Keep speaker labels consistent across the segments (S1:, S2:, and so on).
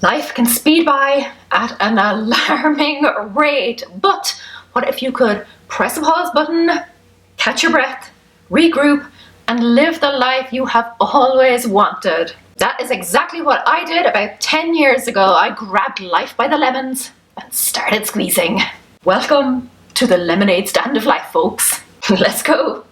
S1: Life can speed by at an alarming rate, but what if you could press a pause button, catch your breath, regroup, and live the life you have always wanted? That is exactly what I did about 10 years ago. I grabbed life by the lemons and started squeezing. Welcome to the lemonade stand of life, folks. Let's go.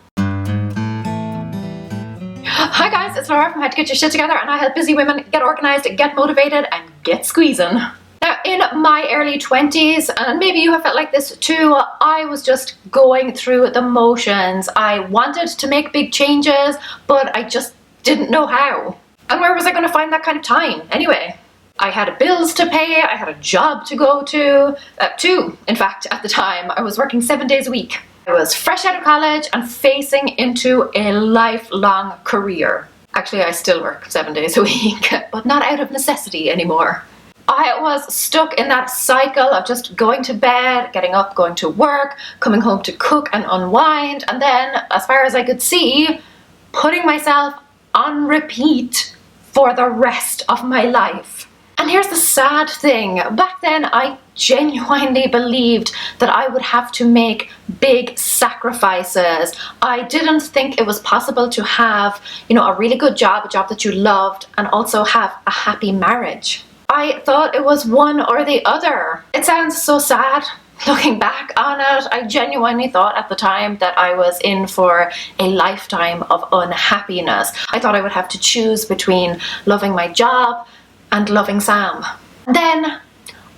S1: Hi guys, it's Laura from How to Get Your Shit Together, and I help busy women get organized, get motivated, and get squeezing. Now, in my early 20s, and maybe you have felt like this too, I was just going through the motions. I wanted to make big changes, but I just didn't know how. And where was I going to find that kind of time anyway? I had bills to pay, I had a job to go to, two, in fact, at the time. I was working 7 days a week. I was fresh out of college and facing into a lifelong career. Actually, I still work 7 days a week, but not out of necessity anymore. I was stuck in that cycle of just going to bed, getting up, going to work, coming home to cook and unwind, and then, as far as I could see, putting myself on repeat for the rest of my life. And here's the sad thing. Back then, I genuinely believed that I would have to make big sacrifices. I didn't think it was possible to have, a really good job, a job that you loved, and also have a happy marriage. I thought it was one or the other. It sounds so sad looking back on it. I genuinely thought at the time that I was in for a lifetime of unhappiness. I thought I would have to choose between loving my job and loving Sam. Then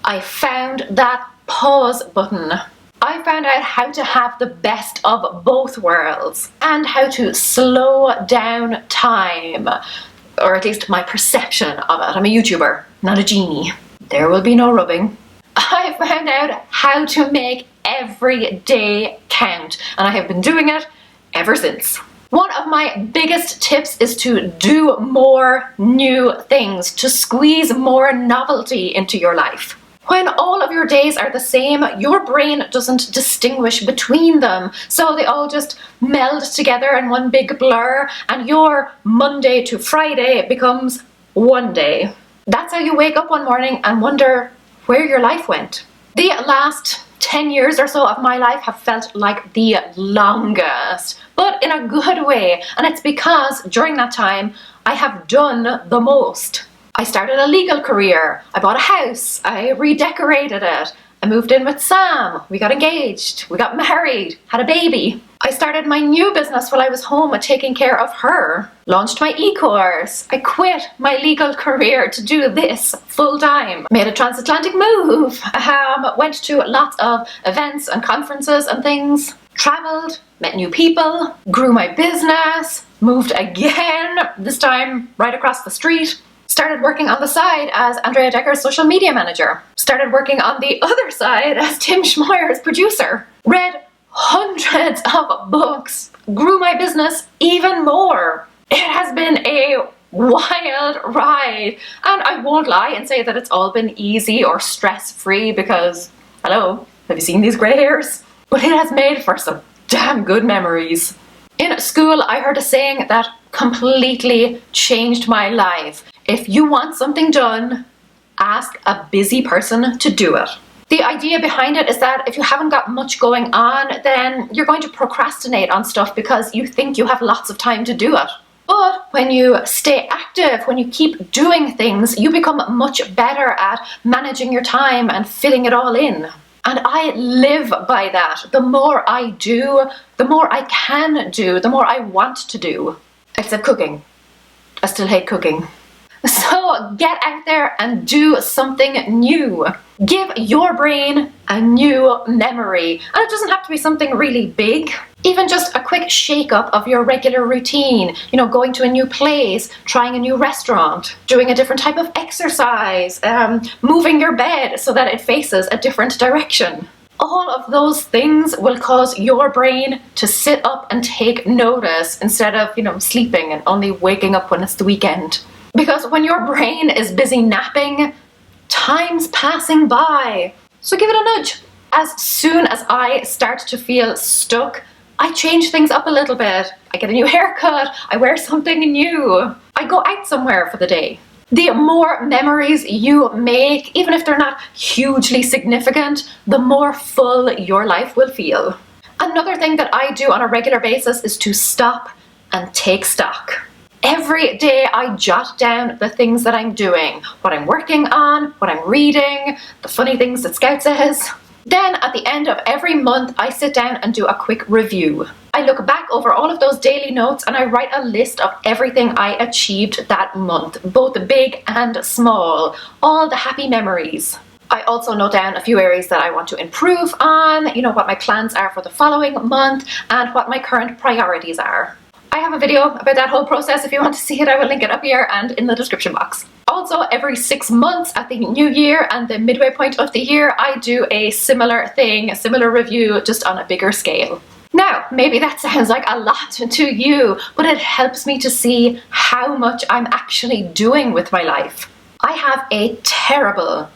S1: I found that pause button. I found out how to have the best of both worlds and how to slow down time, or at least my perception of it. I'm a YouTuber, not a genie. There will be no rubbing. I found out how to make every day count, and I have been doing it ever since. One of my biggest tips is to do more new things, to squeeze more novelty into your life. When all of your days are the same, your brain doesn't distinguish between them, so they all just meld together in one big blur, and your Monday to Friday becomes one day. That's how you wake up one morning and wonder where your life went. The last 10 years or so of my life have felt like the longest, but in a good way, and it's because during that time I have done the most. I started a legal career, I bought a house, I redecorated it, I moved in with Sam, we got engaged, we got married, had a baby. I started my new business while I was home taking care of her, launched my e-course, I quit my legal career to do this full time, made a transatlantic move, went to lots of events and conferences and things, traveled, met new people, grew my business, moved again, this time right across the street. Started working on the side as Andrea Decker's social media manager. Started working on the other side as Tim Schmoyer's producer. Read hundreds of books. Grew my business even more. It has been a wild ride. And I won't lie and say that it's all been easy or stress-free because, hello, have you seen these grey hairs? But it has made for some damn good memories. In school, I heard a saying that completely changed my life. If you want something done, ask a busy person to do it. The idea behind it is that if you haven't got much going on, then you're going to procrastinate on stuff because you think you have lots of time to do it. But when you stay active, when you keep doing things, you become much better at managing your time and filling it all in. And I live by that. The more I do, the more I can do, the more I want to do. Except cooking. I still hate cooking. So get out there and do something new. Give your brain a new memory. And it doesn't have to be something really big. Even just a quick shake-up of your regular routine. Going to a new place, trying a new restaurant, doing a different type of exercise, moving your bed so that it faces a different direction. All of those things will cause your brain to sit up and take notice instead of, sleeping and only waking up when it's the weekend. Because when your brain is busy napping, time's passing by. So give it a nudge. As soon as I start to feel stuck, I change things up a little bit. I get a new haircut, I wear something new. I go out somewhere for the day. The more memories you make, even if they're not hugely significant, the more full your life will feel. Another thing that I do on a regular basis is to stop and take stock. Every day I jot down the things that I'm doing, what I'm working on, what I'm reading, the funny things that Scout says. Then at the end of every month, I sit down and do a quick review. I look back over all of those daily notes and I write a list of everything I achieved that month, both the big and small, all the happy memories. I also note down a few areas that I want to improve on, what my plans are for the following month and what my current priorities are. I have a video about that whole process. If you want to see it, I will link it up here and in the description box. Also, every 6 months at the new year and the midway point of the year, I do a similar thing, a similar review, just on a bigger scale. Now, maybe that sounds like a lot to you, but it helps me to see how much I'm actually doing with my life. I have a terrible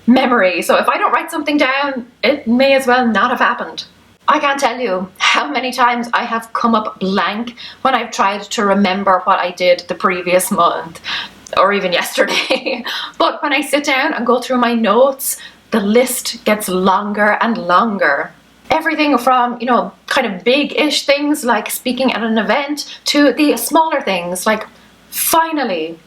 S1: memory, so if I don't write something down, it may as well not have happened. I can't tell you how many times I have come up blank when I've tried to remember what I did the previous month, or even yesterday. But when I sit down and go through my notes, the list gets longer and longer. Everything from, kind of big-ish things like speaking at an event to the smaller things like finally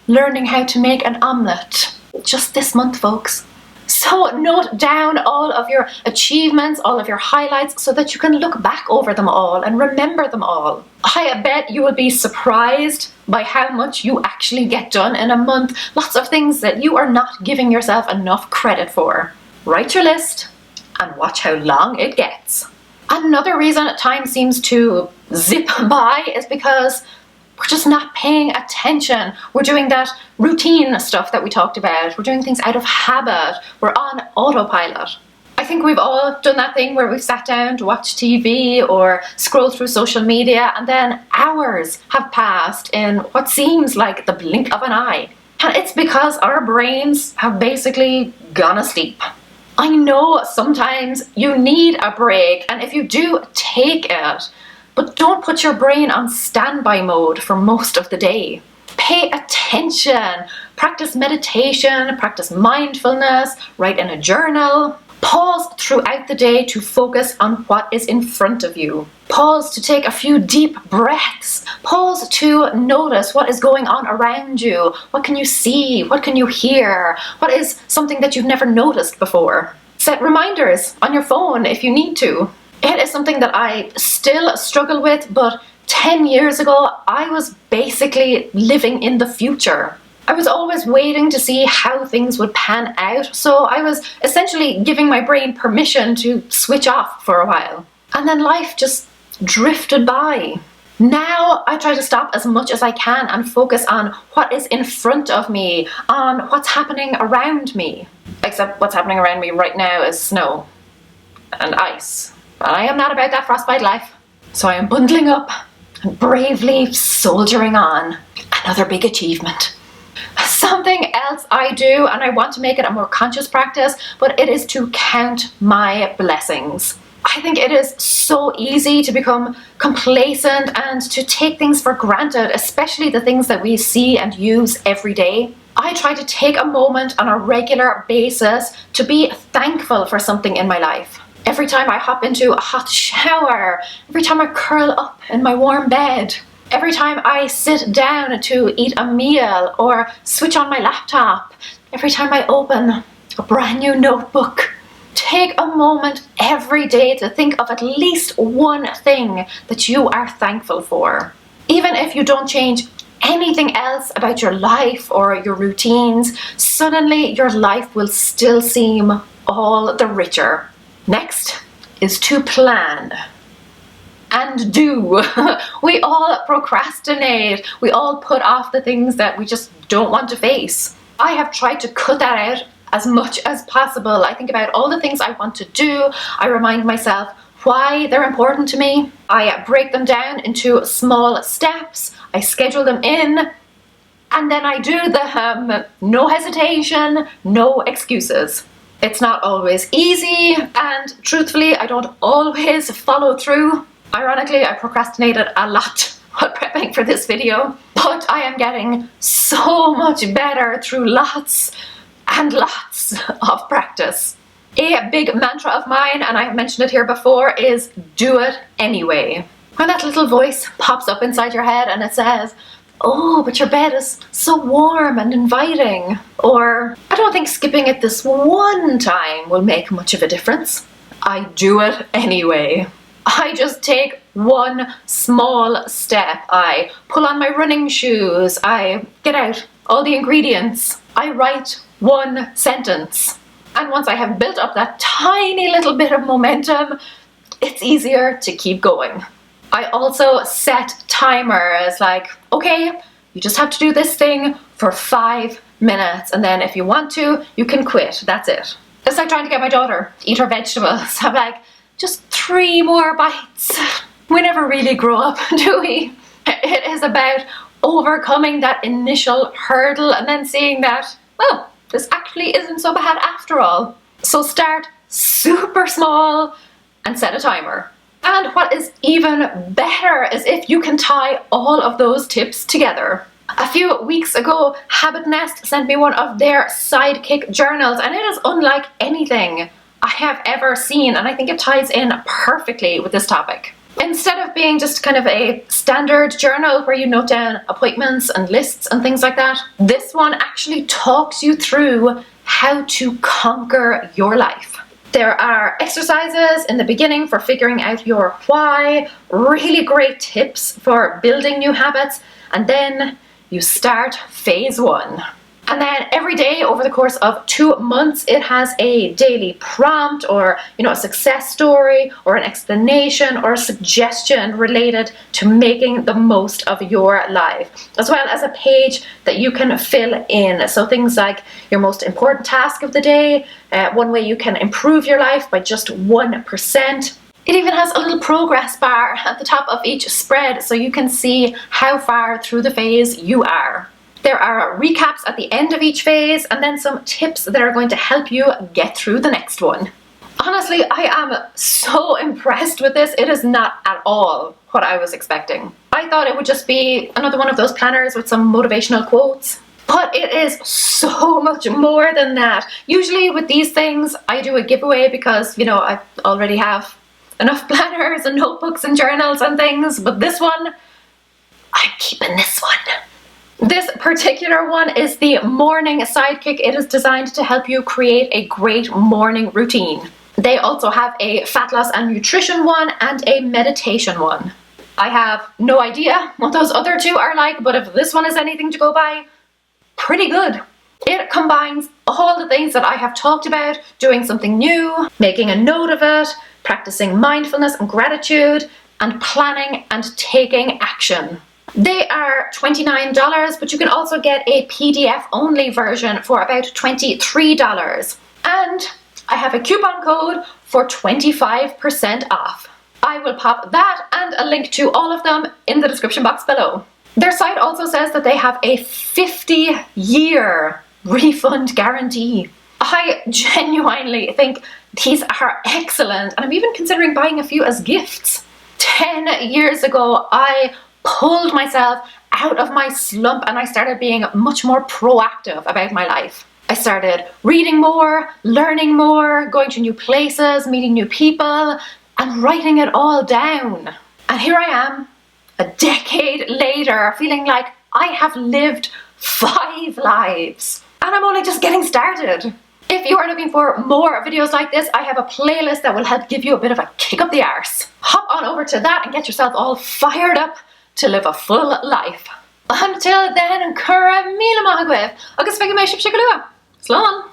S1: learning how to make an omelette. Just this month, folks. So note down all of your achievements, all of your highlights, so that you can look back over them all and remember them all. I bet you will be surprised by how much you actually get done in a month. Lots of things that you are not giving yourself enough credit for. Write your list and watch how long it gets. Another reason time seems to zip by is because we're just not paying attention. We're doing that routine stuff that we talked about. We're doing things out of habit. We're on autopilot. I think we've all done that thing where we've sat down to watch TV or scroll through social media and then hours have passed in what seems like the blink of an eye. And it's because our brains have basically gone asleep. I know sometimes you need a break, and if you do, take it. But don't put your brain on standby mode for most of the day. Pay attention. Practice meditation, practice mindfulness, write in a journal. Pause throughout the day to focus on what is in front of you. Pause to take a few deep breaths. Pause to notice what is going on around you. What can you see? What can you hear? What is something that you've never noticed before? Set reminders on your phone if you need to. It is something that I still struggle with, but 10 years ago, I was basically living in the future. I was always waiting to see how things would pan out, so I was essentially giving my brain permission to switch off for a while. And then life just drifted by. Now I try to stop as much as I can and focus on what is in front of me, on what's happening around me. Except what's happening around me right now is snow and ice. But I am not about that frostbite life. So I am bundling up and bravely soldiering on. Another big achievement. Something else I do, and I want to make it a more conscious practice, but it is to count my blessings. I think it is so easy to become complacent and to take things for granted, especially the things that we see and use every day. I try to take a moment on a regular basis to be thankful for something in my life. Every time I hop into a hot shower, every time I curl up in my warm bed, every time I sit down to eat a meal or switch on my laptop, every time I open a brand new notebook. Take a moment every day to think of at least one thing that you are thankful for. Even if you don't change anything else about your life or your routines, suddenly your life will still seem all the richer. Next is to plan and do. We all procrastinate. We all put off the things that we just don't want to face. I have tried to cut that out as much as possible. I think about all the things I want to do. I remind myself why they're important to me. I break them down into small steps. I schedule them in. And then I do the no hesitation, no excuses. It's not always easy, and truthfully, I don't always follow through. Ironically, I procrastinated a lot while prepping for this video, but I am getting so much better through lots and lots of practice. A big mantra of mine, and I've mentioned it here before, is do it anyway. When that little voice pops up inside your head and it says, oh, but your bed is so warm and inviting, or I don't think skipping it this one time will make much of a difference, I do it anyway. I just take one small step. I pull on my running shoes, I get out all the ingredients, I write one sentence. And once I have built up that tiny little bit of momentum, it's easier to keep going. I also set timers, like, okay, you just have to do this thing for 5 minutes, and then if you want to, you can quit. That's it. It's like trying to get my daughter to eat her vegetables. I'm like, just 3 more bites. We never really grow up, do we? It is about overcoming that initial hurdle and then seeing that, well, this actually isn't so bad after all. So start super small and set a timer. And what is even better is if you can tie all of those tips together. A few weeks ago, Habit Nest sent me one of their SIDEKICK journals, and it is unlike anything I have ever seen, and I think it ties in perfectly with this topic. Instead of being just kind of a standard journal where you note down appointments and lists and things like that, this one actually talks you through how to conquer your life. There are exercises in the beginning for figuring out your why, really great tips for building new habits, and then you start phase 1. And then every day over the course of 2 months, it has a daily prompt or, a success story or an explanation or a suggestion related to making the most of your life, as well as a page that you can fill in. So things like your most important task of the day, one way you can improve your life by just 1%. It even has a little progress bar at the top of each spread so you can see how far through the phase you are. There are recaps at the end of each phase and then some tips that are going to help you get through the next one. Honestly, I am so impressed with this. It is not at all what I was expecting. I thought it would just be another one of those planners with some motivational quotes. But it is so much more than that. Usually with these things, I do a giveaway because, I already have enough planners and notebooks and journals and things. But this one, I'm keeping this one. This particular one is the Morning SIDEKICK. It is designed to help you create a great morning routine. They also have a fat loss and nutrition one and a meditation one. I have no idea what those other 2 are like, but if this one is anything to go by, pretty good. It combines all the things that I have talked about, doing something new, making a note of it, practicing mindfulness and gratitude, and planning and taking action. They are $29, but you can also get a PDF only version for about $23. And I have a coupon code for 25% off. I will pop that and a link to all of them in the description box below. Their site also says that they have a 50-year refund guarantee. I genuinely think these are excellent, and I'm even considering buying a few as gifts. 10 years ago, I pulled myself out of my slump and I started being much more proactive about my life. I started reading more, learning more, going to new places, meeting new people, and writing it all down. And here I am, a decade later, feeling like I have lived 5 lives. And I'm only just getting started. If you are looking for more videos like this, I have a playlist that will help give you a bit of a kick up the arse. Hop on over to that and get yourself all fired up to live a full life. Until then, Cura Mila Mahagwith, agus figure me ship shikalua. Slán.